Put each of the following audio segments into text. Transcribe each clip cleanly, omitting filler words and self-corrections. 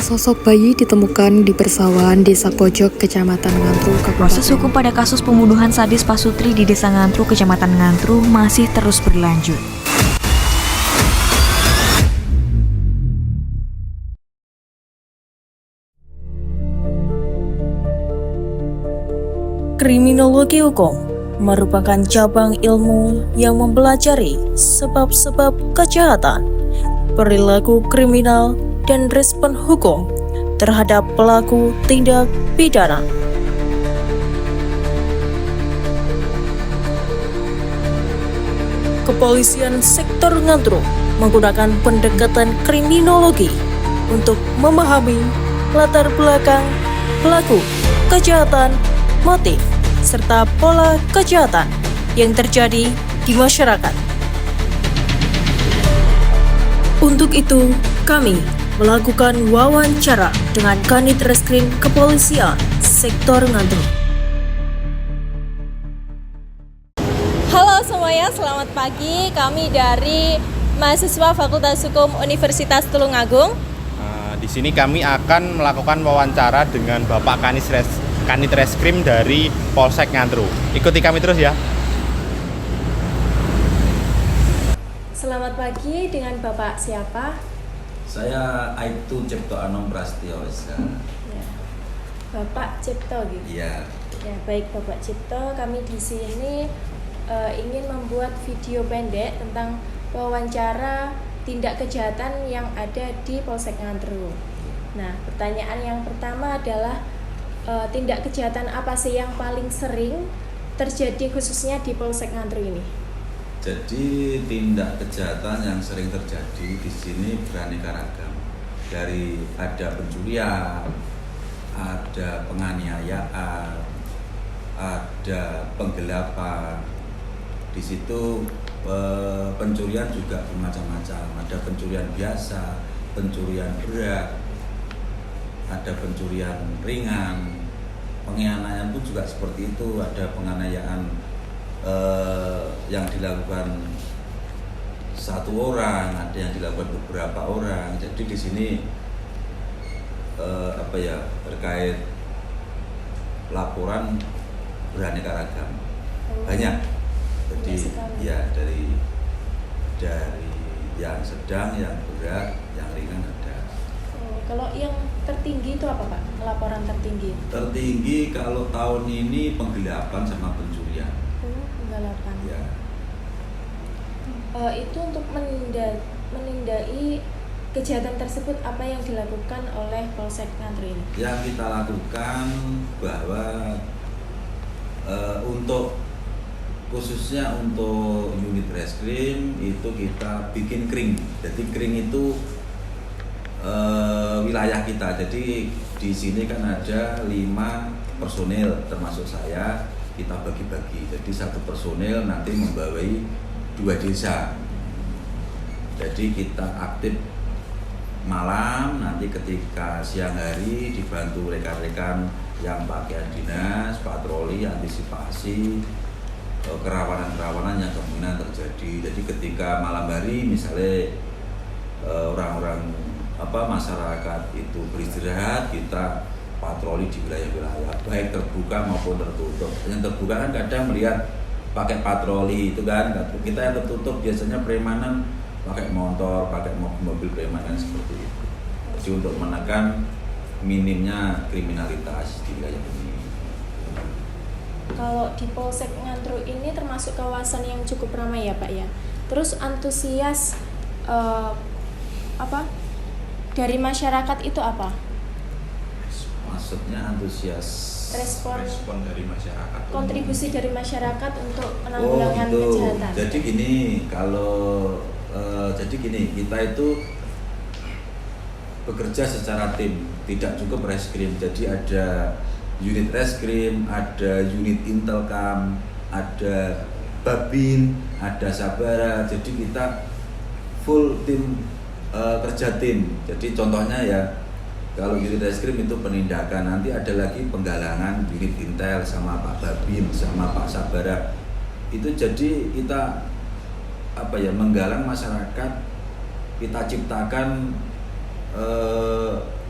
Sesosok bayi ditemukan di persawahan Desa Pojok, Kecamatan Ngantru, Kabupaten. Proses hukum pada kasus pembunuhan sadis Pak Sutri di Desa Ngantru, Kecamatan Ngantru masih terus berlanjut. Kriminologi hukum merupakan cabang ilmu yang mempelajari sebab-sebab kejahatan, perilaku kriminal, dan respon hukum terhadap pelaku tindak pidana. Kepolisian Sektor Ngantru menggunakan pendekatan kriminologi untuk memahami latar belakang pelaku kejahatan, motif, serta pola kejahatan yang terjadi di masyarakat. Untuk itu, kami melakukan wawancara dengan Kanit Reskrim Kepolisian Sektor Ngantru. Halo semuanya, selamat pagi. Kami dari mahasiswa Fakultas Hukum Universitas Tulungagung. Di sini kami akan melakukan wawancara dengan Bapak Kanit Reskrim dari Polsek Ngantru. Ikuti kami terus ya. Selamat pagi, dengan Bapak siapa? Saya Aibtu Cipto Anom Prastyo SK. Ya. Bapak Cipto gitu. Iya. Ya, baik Bapak Cipto, kami di sini ingin membuat video pendek tentang wawancara tindak kejahatan yang ada di Polsek Ngantru. Nah, pertanyaan yang pertama adalah tindak kejahatan apa sih yang paling sering terjadi khususnya di Polsek Ngantru ini? Jadi tindak kejahatan yang sering terjadi di sini beraneka ragam. Dari ada pencurian, ada penganiayaan, ada penggelapan. Di situ pencurian juga bermacam-macam. Ada pencurian biasa, pencurian berat, ada pencurian ringan, penganiayaan pun juga seperti itu. Ada penganiayaan yang dilakukan satu orang, ada yang dilakukan beberapa orang. Jadi di sini terkait laporan beraneka ragam, banyak. Jadi ya dari yang sedang, yang berat, yang ringan ada. Kalau yang tertinggi itu apa Pak? Laporan tertinggi? Tertinggi kalau tahun ini penggelapan sama pencurian. Penggelapan. Ya. Itu untuk menindai kejahatan tersebut, apa yang dilakukan oleh Polsek Ngantru ini? Yang kita lakukan bahwa khususnya untuk unit reskrim itu kita bikin kring. Jadi kring itu wilayah kita. Jadi di sini kan ada 5 personil termasuk saya, kita bagi-bagi. Jadi 1 personil nanti membawai 2 desa. Jadi kita aktif malam, nanti ketika siang hari dibantu rekan-rekan yang pakaian dinas, patroli, antisipasi kerawanan-kerawanan yang kemungkinan terjadi. Jadi ketika malam hari misalnya orang-orang masyarakat itu beristirahat, kita patroli di wilayah-wilayah baik terbuka maupun tertutup. Yang terbuka kan kadang melihat pakai patroli itu kan, kita yang tertutup biasanya premanan pakai motor, pakai mobil premanan seperti itu. Jadi untuk menekan minimnya kriminalitas di wilayah ini. Kalau di Polsek Ngantru ini termasuk kawasan yang cukup ramai ya Pak ya. Terus antusias dari masyarakat itu apa? Maksudnya antusias respon dari masyarakat. Kontribusi dari masyarakat untuk penanggulangan kejahatan. Jadi gini, kita itu bekerja secara tim, tidak cukup reskrim. Jadi ada unit reskrim, ada unit intelkam, ada babin, ada sabara. Jadi kita full tim, kerja tim. Jadi contohnya ya, kalau unit reskrim itu penindakan, nanti ada lagi penggalangan unit intel sama Pak Babin sama Pak Sabara. Itu jadi kita menggalang masyarakat, kita ciptakan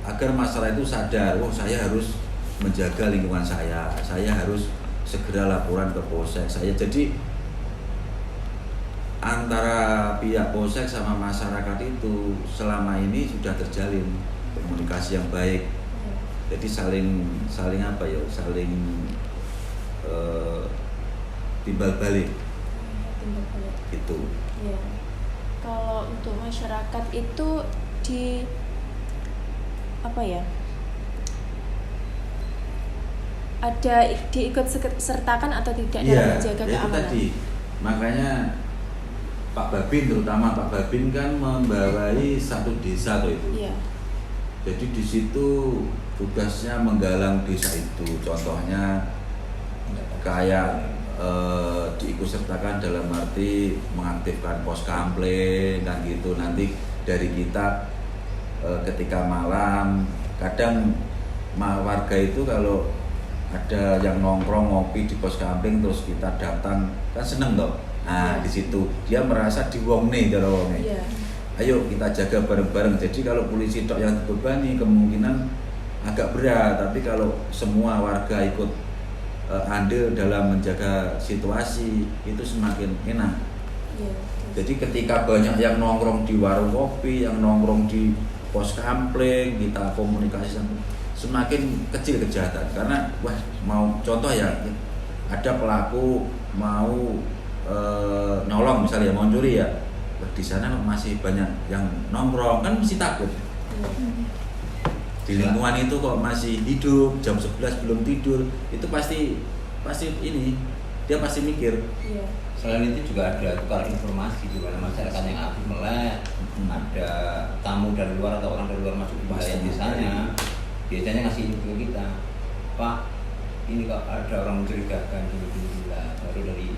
agar masyarakat itu sadar, oh saya harus menjaga lingkungan saya harus segera laporan ke polsek saya. Jadi antara pihak polsek sama masyarakat itu selama ini sudah terjalin komunikasi yang baik. Jadi saling apa ya, saling timbal balik gitu. Ya. Kalau untuk masyarakat itu di apa ya, ada diikut sertakan atau tidak dalam menjaga keamanan? Itu tadi, makanya Pak Babin, terutama Pak Babin kan membawai satu desa tuh itu. Iya. Jadi di situ tugasnya menggalang desa itu, contohnya kayak diikutsertakan dalam arti mengaktifkan pos kampleng kan gitu. Nanti dari kita ketika malam, kadang warga itu kalau ada yang nongkrong ngopi di pos kampleng terus kita datang kan seneng toh. Nah di situ dia merasa diwongne kalau wongne. Yeah. Ayo kita jaga bareng-bareng. Jadi kalau polisi tok yang terbebani kemungkinan agak berat, tapi kalau semua warga ikut andil dalam menjaga situasi itu semakin enak. Yeah. Jadi ketika banyak yang nongkrong di warung kopi, yang nongkrong di pos kampleng, kita komunikasi semakin kecil kejahatan. Karena wah mau contoh ya, ada pelaku mau nolong misalnya mau curi ya, di sana masih banyak yang nongkrong kan mesti takut. Di lingkungan itu kok masih hidup, jam 11 belum tidur, itu pasti ini dia pasti mikir. Iya. Selain itu juga ada tukar informasi di mana masyarakat yang aktif melek, ada tamu dari luar atau orang dari luar masuk ke wilayah desanya, biasanya ngasih info ke kita, Pak, ini kok ada orang mencurigakan ini lah, baru dari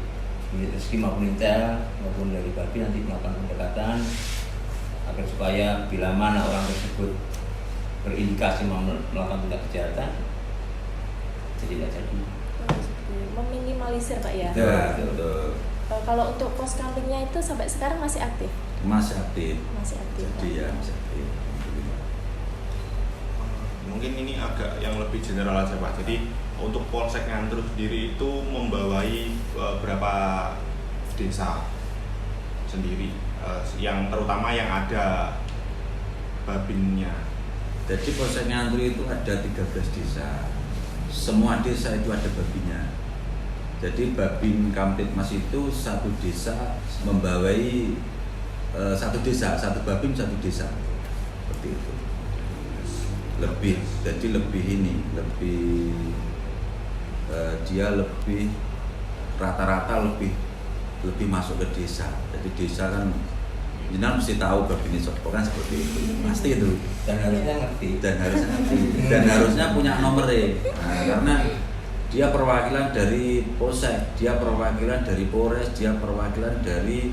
unit rezeki maupun intel maupun dari Babi nanti melakukan pendekatan agar supaya bila mana orang tersebut berindikasi melakukan tindak kejahatan jadi tidak jadi. Meminimalisir Pak ya. Ya, betul. Kalau untuk pos kamplengnya itu sampai sekarang masih aktif? Masih aktif. Masih aktif. Jadi ya masih aktif. Mungkin ini agak yang lebih general aja Pak. Jadi untuk Polsek Ngantru sendiri itu membawai berapa desa sendiri, yang terutama yang ada babinnya. Jadi Polsek Ngantru itu ada 13 desa. Semua desa itu ada babinnya. Jadi Babin Kamtipmas itu satu desa membawai satu desa, satu babin satu desa. Seperti itu. Jadi lebih dia lebih rata-rata lebih masuk ke desa. Jadi desa kan jenengan mesti tahu babin sopo kan seperti itu. Pasti itu. Dan harusnya ngerti. Dan harusnya punya nomornya. Nah, karena dia perwakilan dari Polsek, dia perwakilan dari Polres, dia perwakilan dari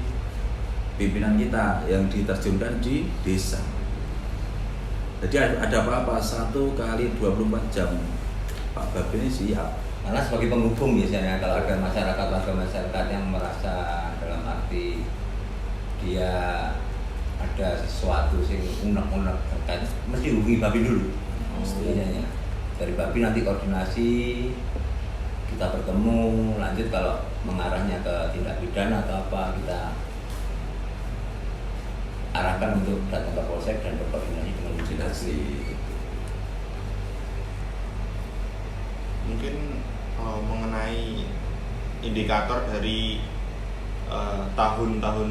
pimpinan kita yang diterjunkan di desa. Jadi ada apa-apa 1 kali 24 jam Pak Babin ini siap. Karena sebagai penghubung biasanya kalau ada warga masyarakat yang merasa dalam arti dia ada sesuatu sing unek-unek kan mesti hubungi Babin dulu. Biasanya dari Babin nanti koordinasi, kita bertemu, lanjut kalau mengarahnya ke tindak pidana atau apa kita arahkan untuk datang ke Polsek dan berkoordinasi dengan koordinasi. Mungkin mengenai indikator dari tahun-tahun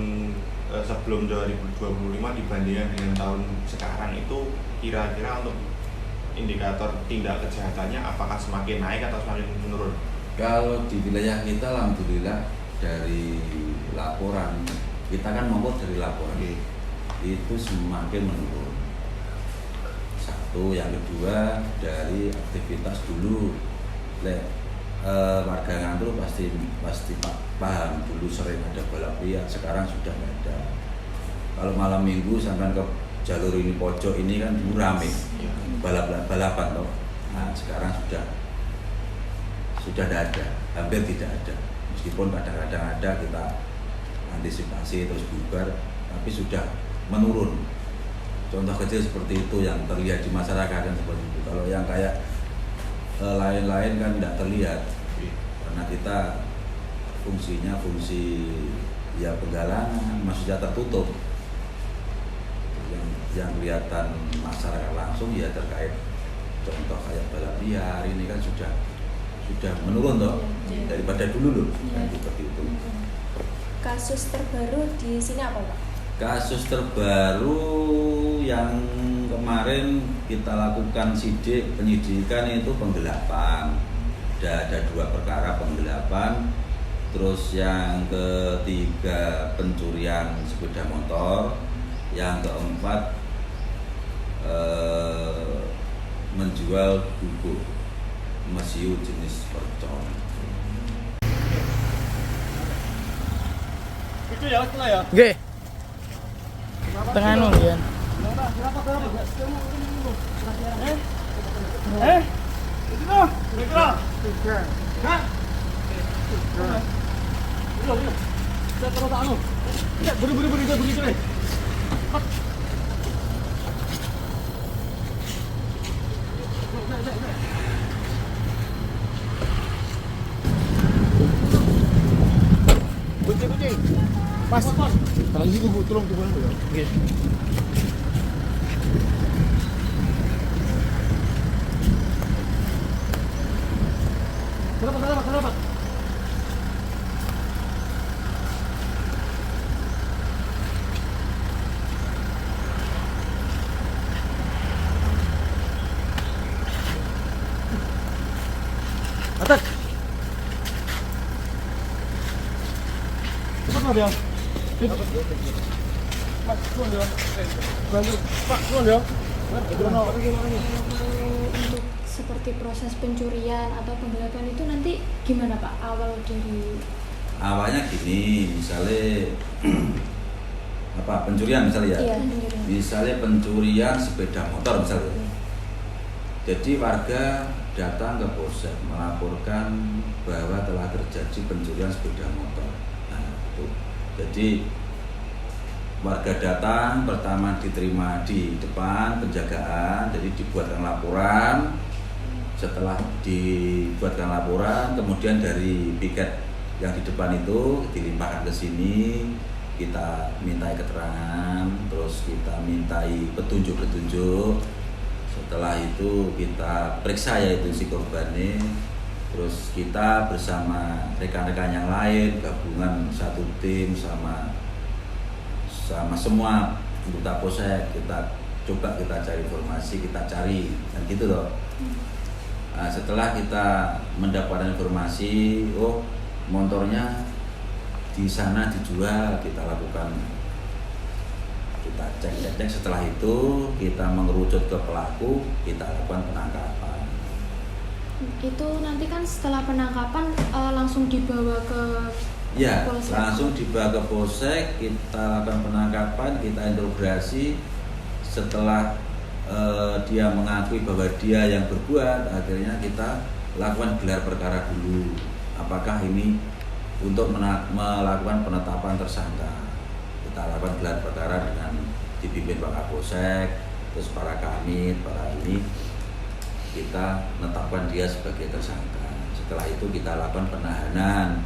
sebelum 2025 dibandingkan dengan tahun sekarang itu kira-kira untuk indikator tindak kejahatannya apakah semakin naik atau semakin menurun? Kalau di wilayah kita alhamdulillah dari laporan, kita kan mengukur dari laporan itu semakin menurun. Satu, yang kedua dari aktivitas dulu warga Ngantru pasti paham dulu sering ada balap liar, sekarang sudah nggak ada. Kalau malam minggu sampai ke jalur ini pojok ini kan dulu rame balapan toh. Nah sekarang sudah tidak ada, hampir tidak ada. Meskipun kadang-kadang ada, kita antisipasi terus bubar, tapi sudah menurun. contoh kecil seperti itu yang terlihat di masyarakat kan seperti itu. Kalau yang kayak lain-lain kan tidak terlihat karena kita fungsinya fungsi ya penggalangan, maksudnya tertutup. Yang kelihatan masyarakat langsung ya terkait contoh kayak balap liar ini kan sudah menurun toh daripada dulu loh kan seperti itu. Kasus terbaru di sini apa Pak? Kasus terbaru yang kemarin kita lakukan sidik penyidikan itu penggelapan. Ada 2 perkara penggelapan. Terus yang ketiga pencurian sepeda motor. Yang keempat menjual bubuk mesiu jenis percon. Itu ya, itu lah ya. Oke. Tengah nu ya. Itu loh. Hah? Saya taruh tangan lu. Ya, beri. Kucing. Mas. Kalau gitu Bu, tolong tuh ya. Oke. Kenapa? Atas. Cepat Mas ya. Mas, turun ya. Bantu, Pak, turun ya. Untuk seperti proses pencurian atau penggelapan itu nanti gimana Pak awal dari? Awalnya gini, misalnya pencurian misalnya ya. Iya, pencurian. Misalnya pencurian sepeda motor misalnya. Jadi warga datang ke polsek melaporkan bahwa telah terjadi pencurian sepeda motor. Nah, itu. Jadi warga datang, pertama diterima di depan penjagaan, jadi dibuatkan laporan. Setelah dibuatkan laporan, kemudian dari piket yang di depan itu dilimpahkan ke sini, kita mintai keterangan, terus kita mintai petunjuk-petunjuk. Setelah itu kita periksa yaitu si korbannya, terus kita bersama rekan-rekan yang lain, gabungan satu tim sama semua anggota polsek, kita coba kita cari informasi, kita cari dan gitu loh. Nah, setelah kita mendapatkan informasi, oh motornya di sana dijual, kita lakukan, kita cek. Setelah itu kita mengerucut ke pelaku, kita lakukan penangkapan. Itu nanti kan setelah penangkapan langsung dibawa ke polsek. Langsung dibawa ke polsek, kita lakukan penangkapan, kita interogasi. Setelah dia mengakui bahwa dia yang berbuat, akhirnya kita lakukan gelar perkara dulu. Apakah ini untuk melakukan penetapan tersangka? Kita lakukan gelar perkara dengan dipimpin Pak Kapolsek, terus para kanit, para ini, kita menetapkan dia sebagai tersangka. Setelah itu kita lakukan penahanan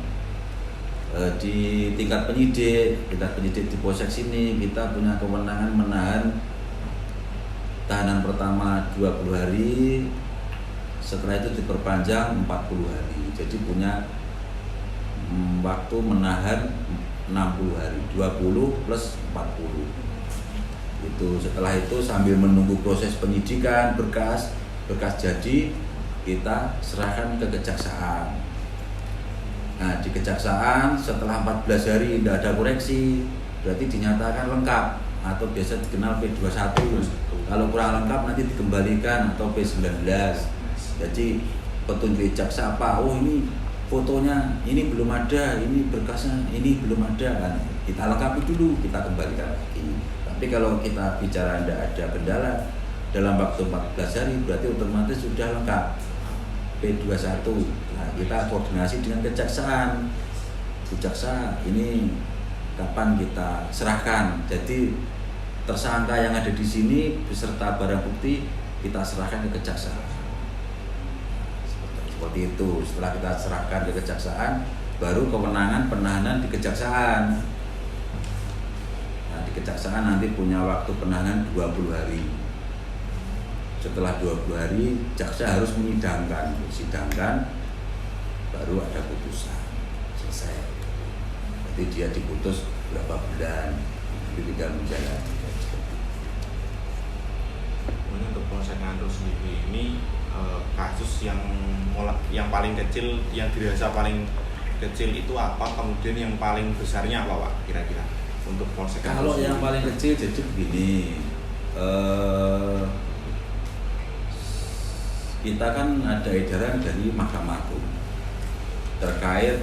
di tingkat penyidik di polsek sini. Kita punya kewenangan menahan. Tahanan pertama 20 hari, setelah itu diperpanjang 40 hari. Jadi punya waktu menahan 60 hari, 20 plus 40. Itu setelah itu sambil menunggu proses penyidikan, berkas jadi kita serahkan ke kejaksaan. Nah, di kejaksaan setelah 14 hari tidak ada koreksi, berarti dinyatakan lengkap atau biasa dikenal P21. Kalau kurang lengkap nanti dikembalikan atau P19. Jadi petunjuk jaksa apa? Oh, ini fotonya ini belum ada, ini berkasnya ini belum ada, kan kita lengkapi dulu, kita kembalikan lagi. Tapi kalau kita bicara tidak ada kendala dalam waktu 14 hari, berarti otomatis sudah lengkap P21. Nah, kita koordinasi dengan kejaksaan. Jaksa ini kapan kita serahkan. Jadi tersangka yang ada di sini beserta barang bukti kita serahkan ke kejaksaan. Seperti itu. Setelah kita serahkan ke kejaksaan, baru kewenangan penahanan di kejaksaan. Nah, di kejaksaan nanti punya waktu penahanan 20 hari. Setelah 20 hari, jaksa harus menyidangkan, baru ada putusan. Selesai. Jadi dia diputus berapa bulan, tinggal menjalani. Untuk Polsek Ngantru sendiri ini kasus yang paling kecil, yang dirasa paling kecil itu apa? Kemudian yang paling besarnya apa, Pak? Kira-kira untuk Polsek Ngantru? Kalau yang paling kecil jadi begini, kita kan ada edaran dari Mahkamah Agung terkait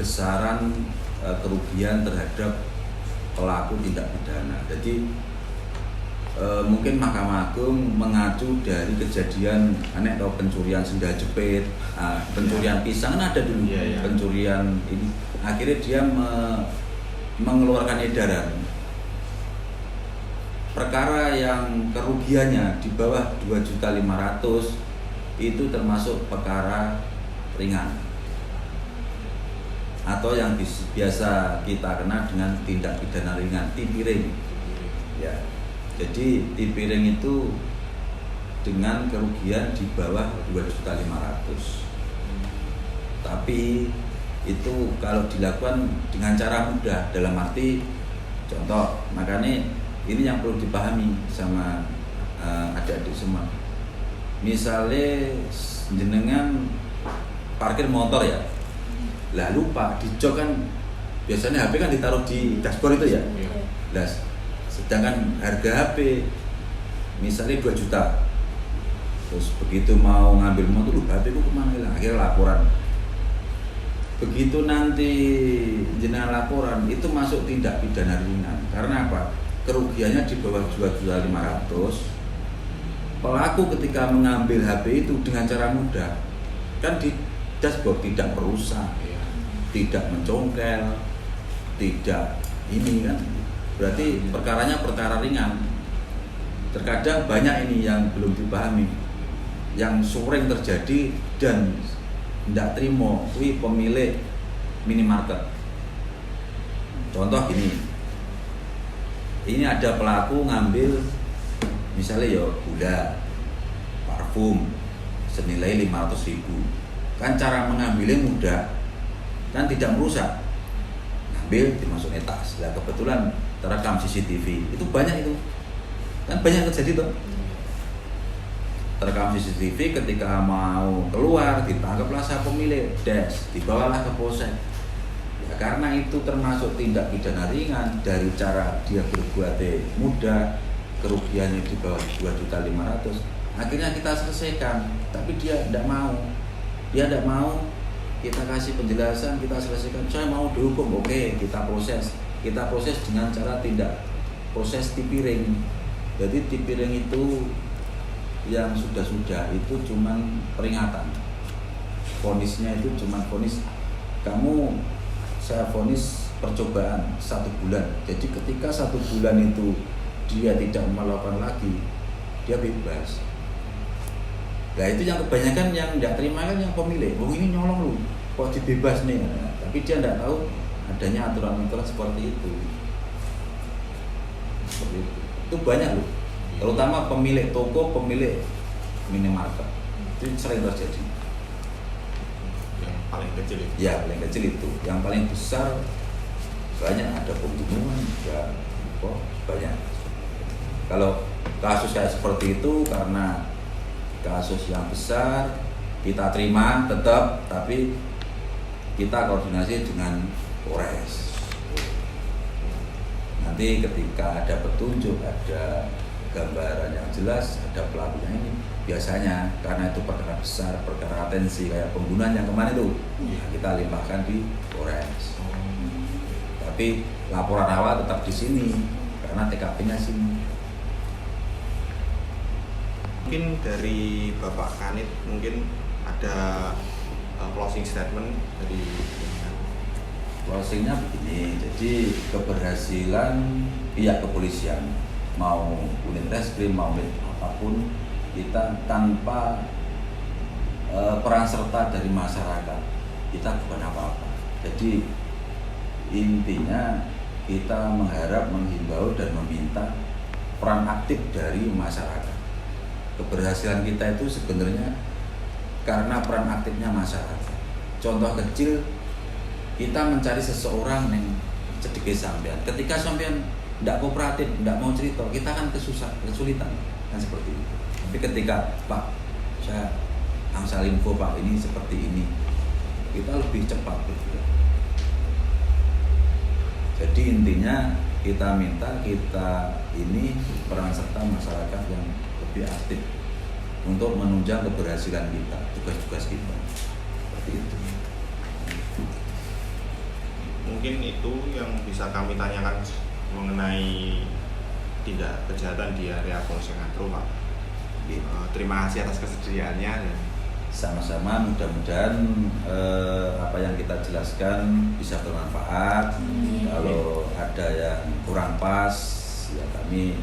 besaran kerugian terhadap pelaku tindak pidana. Jadi mungkin Mahkamah Agung mengacu dari kejadian aneh atau pencurian sendal jepit, pencurian pisang kan ada dulu, pencurian ini. Akhirnya dia mengeluarkan edaran perkara yang kerugiannya di bawah 2.500.000 itu termasuk perkara ringan atau yang biasa kita kenal dengan tindak pidana ringan, tipiring. Ya. Jadi tipiring itu dengan kerugian di bawah 2.500.000. Tapi itu kalau dilakukan dengan cara mudah, dalam arti contoh, makanya ini yang perlu dipahami sama adik-adik semua. Misalnya jenengan parkir motor ya, lah lupa di jok kan biasanya HP kan ditaruh di dashboard itu ya. Lah sedangkan harga HP misalnya 2 juta, terus begitu mau ngambil motor, HP ku kemana hilang, akhirnya laporan. Begitu nanti jenengan laporan itu masuk tindak pidana ringan. Karena apa? Kerugiannya di bawah 2.500.000. Pelaku ketika mengambil HP itu dengan cara mudah, kan di dashboard tidak merusak, tidak mencongkel, tidak ini kan, berarti perkaranya perkara ringan. Terkadang banyak ini yang belum dipahami, yang sering terjadi dan tidak terima, kui pemilik minimarket. Contoh gini. Ini ada pelaku ngambil misalnya ya gula, parfum senilai 500.000. Kan cara mengambilnya mudah, kan tidak merusak. Ngambil dimasukin tas. Nah, kebetulan terekam CCTV. Itu banyak itu. Kan banyak terjadi tuh. Terekam CCTV ketika mau keluar ditangkaplah sang pemilik, dibawalah ke polsek. Karena itu termasuk tindak pidana ringan, dari cara dia berbuat mudah, kerugiannya di bawah 2.500.000, akhirnya kita selesaikan. Tapi dia tidak mau, kita kasih penjelasan, kita selesaikan. Saya mau dihukum, oke, kita proses dengan cara proses tipiring. Jadi tipiring itu yang sudah itu cuman peringatan, vonisnya itu cuman vonis kamu. Saya vonis percobaan 1 bulan. Jadi ketika 1 bulan itu dia tidak melakukan lagi, dia bebas. Nah itu yang kebanyakan yang tidak terima kan yang pemilik. Oh ini nyolong lu, kok dibebas nih? Nah, tapi dia tidak tahu adanya aturan-aturan seperti itu. Itu banyak loh. Terutama pemilik toko, pemilik minimarket. Itu sering terjadi. Paling kecil itu? Ya, paling kecil itu. Yang paling besar banyak, ada pembunuhan, ya kok banyak. Kalau kasus kayak seperti itu karena kasus yang besar, kita terima tetap, tapi kita koordinasi dengan Polres. Nanti ketika ada petunjuk, ada gambaran yang jelas, ada pelakunya ini, biasanya karena itu perkara besar, perkara atensi kayak pembunuhan yang kemarin itu, kita limpahkan di Polres. Tapi laporan awal tetap di sini karena TKP-nya sini. Mungkin dari Bapak Kanit mungkin ada closing statement dari closingnya begini. Jadi keberhasilan pihak kepolisian, mau unit reskrim, mau unit apapun, kita tanpa peran serta dari masyarakat, kita bukan apa-apa. Jadi intinya kita mengharap, menghimbau dan meminta peran aktif dari masyarakat. Keberhasilan kita itu sebenarnya karena peran aktifnya masyarakat. Contoh kecil, kita mencari seseorang yang sedikit sampean. Ketika sampean tidak kooperatif, tidak mau cerita, kita kan kesulitan kan seperti itu. Tapi ketika Pak, saya angsal info Pak, ini seperti ini, kita lebih cepat bergerak. Jadi intinya kita minta kita ini peran serta masyarakat yang lebih aktif untuk menunjang keberhasilan kita, tugas-tugas kita. Seperti itu. Mungkin itu yang bisa kami tanyakan mengenai tindak kejahatan di area Polsek Ngantru, Pak. Terima kasih atas kesediaannya. Sama-sama, mudah-mudahan apa yang kita jelaskan bisa bermanfaat. Kalau ada yang kurang pas, ya kami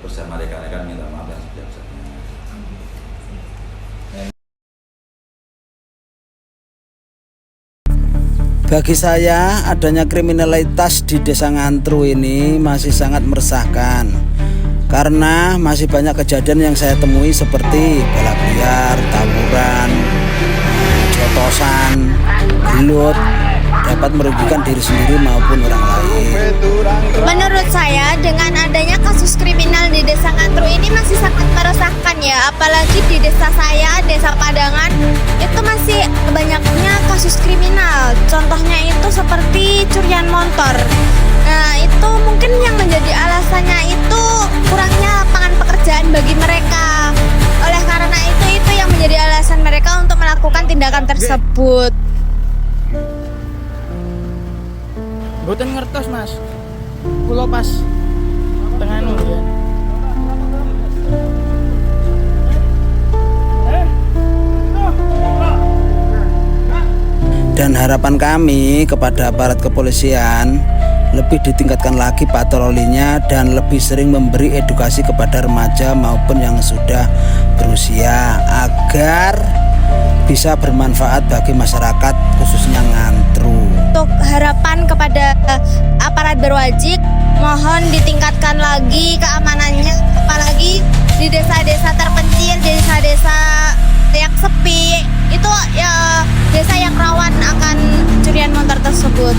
bersama rekan-rekan minta maaf yang sebesar-besarnya. Bagi saya, adanya kriminalitas di Desa Ngantru ini masih sangat meresahkan. Karena masih banyak kejadian yang saya temui seperti balap liar, tawuran, jotosan, gelut, dapat merugikan diri sendiri maupun orang lain. Menurut saya, dengan adanya kasus kriminal di Desa Ngantru ini masih sangat meresahkan ya. Apalagi di desa saya, Desa Padangan, itu masih banyaknya kasus kriminal. Contohnya itu seperti curian motor. Nah, itu mungkin yang menjadi alasannya itu kurangnya lapangan pekerjaan bagi mereka. Oleh karena itu yang menjadi alasan mereka untuk melakukan tindakan tersebut. Boten ngertos Mas, kulo pas tengah ya. Dan harapan kami kepada aparat kepolisian lebih ditingkatkan lagi patrolinya dan lebih sering memberi edukasi kepada remaja maupun yang sudah berusia agar bisa bermanfaat bagi masyarakat khususnya Ngantru. Untuk harapan kepada aparat berwajib, mohon ditingkatkan lagi keamanannya, apalagi di desa-desa terpencil, desa-desa yang sepi, itu ya desa yang rawan akan curian motor tersebut.